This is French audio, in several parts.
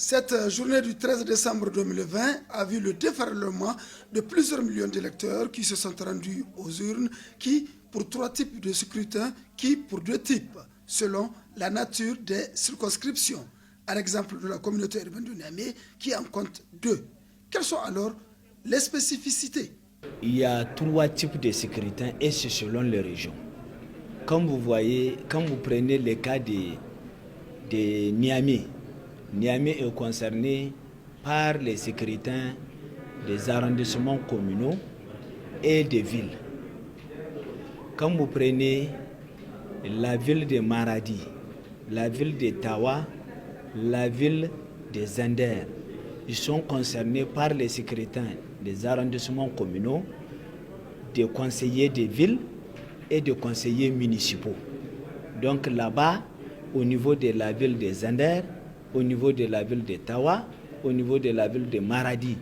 Cette journée du 13 décembre 2020 a vu le déferlement de plusieurs millions d'électeurs qui se sont rendus aux urnes, qui pour 3 types de scrutins, qui pour 2 types, selon la nature des circonscriptions. À l'exemple de la communauté urbaine de Niamey qui en compte 2. Quelles sont alors les spécificités? Il y a 3 types de scrutins et c'est selon les régions. Comme vous voyez, quand vous prenez le cas de Niamey, Niamey est concerné par les scrutins des arrondissements communaux et des villes. Quand vous prenez la ville de Maradi, la ville de Tawa, la ville de Zender, ils sont concernés par les scrutins des arrondissements communaux, des conseillers de villes et des conseillers municipaux. Donc là-bas, au niveau de la ville de Zender, au niveau de la ville de Tawa, au niveau de la ville de Maradi,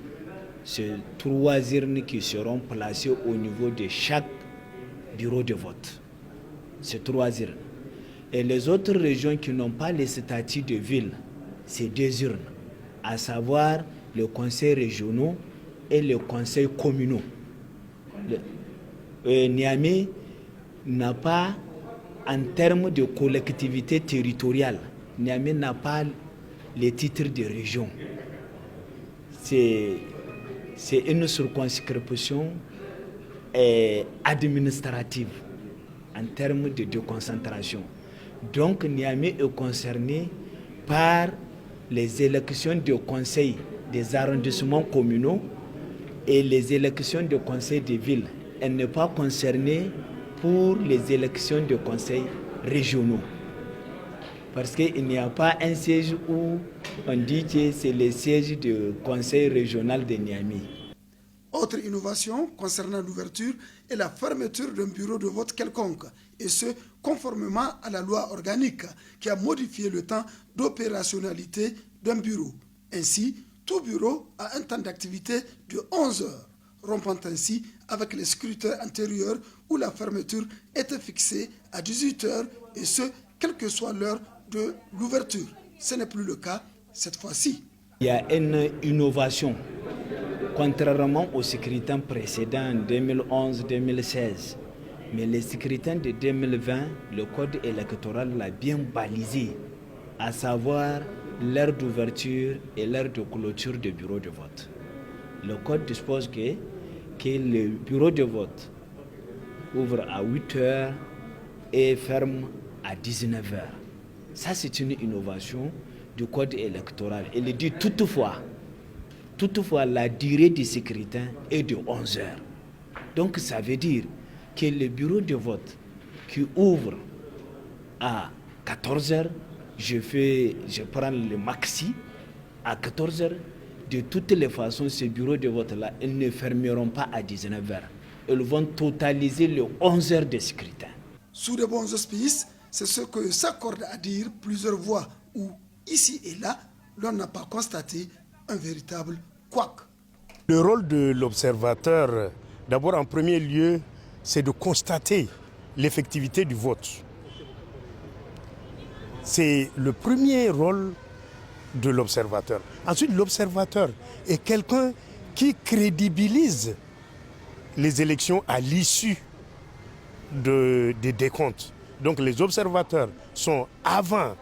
c'est 3 urnes qui seront placées au niveau de chaque bureau de vote. C'est 3 urnes. Et les autres régions qui n'ont pas les statuts de ville, c'est 2 urnes, à savoir le conseil régionaux et le conseil communaux. Niamey n'a pas, en termes de collectivité territoriale, Niamey n'a pas les titres de région. C'est une circonscription administrative en termes de déconcentration. Donc Niamey est concerné par les élections de conseil des arrondissements communaux et les élections de conseil des villes. Elle n'est pas concernée pour les élections de conseils régionaux. Parce qu'il n'y a pas un siège où on dit que c'est le siège du conseil régional de Niamey. Autre innovation concernant l'ouverture est la fermeture d'un bureau de vote quelconque, et ce, conformément à la loi organique qui a modifié le temps d'opérationnalité d'un bureau. Ainsi, tout bureau a un temps d'activité de 11 heures, rompant ainsi avec les scrutins antérieurs où la fermeture était fixée à 18 heures, et ce, quelle que soit l'heure de l'ouverture. Ce n'est plus le cas cette fois-ci. Il y a une innovation. Contrairement aux scrutins précédents 2011-2016, mais les scrutins de 2020, le code électoral l'a bien balisé, à savoir l'heure d'ouverture et l'heure de clôture du bureau de vote. Le code dispose que le bureau de vote ouvre à 8 heures et ferme à 19 heures. Ça, c'est une innovation du code électoral. Il dit toutefois, la durée du scrutin est de 11 heures. Donc, ça veut dire que le bureau de vote qui ouvre à 14 heures, je prends le maxi, à 14 heures, de toutes les façons, ces bureaux de vote-là, ils ne fermeront pas à 19 heures. Ils vont totaliser les 11 heures de scrutin. Sous de bons auspices, c'est ce que s'accordent à dire plusieurs voix où, ici et là, l'on n'a pas constaté un véritable couac. Le rôle de l'observateur, d'abord en premier lieu, c'est de constater l'effectivité du vote. C'est le premier rôle de l'observateur. Ensuite, l'observateur est quelqu'un qui crédibilise les élections à l'issue des décomptes. Donc les observateurs sont avant,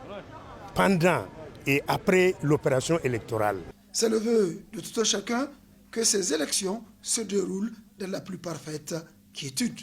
pendant et après l'opération électorale. C'est le vœu de tout un chacun que ces élections se déroulent dans la plus parfaite quiétude.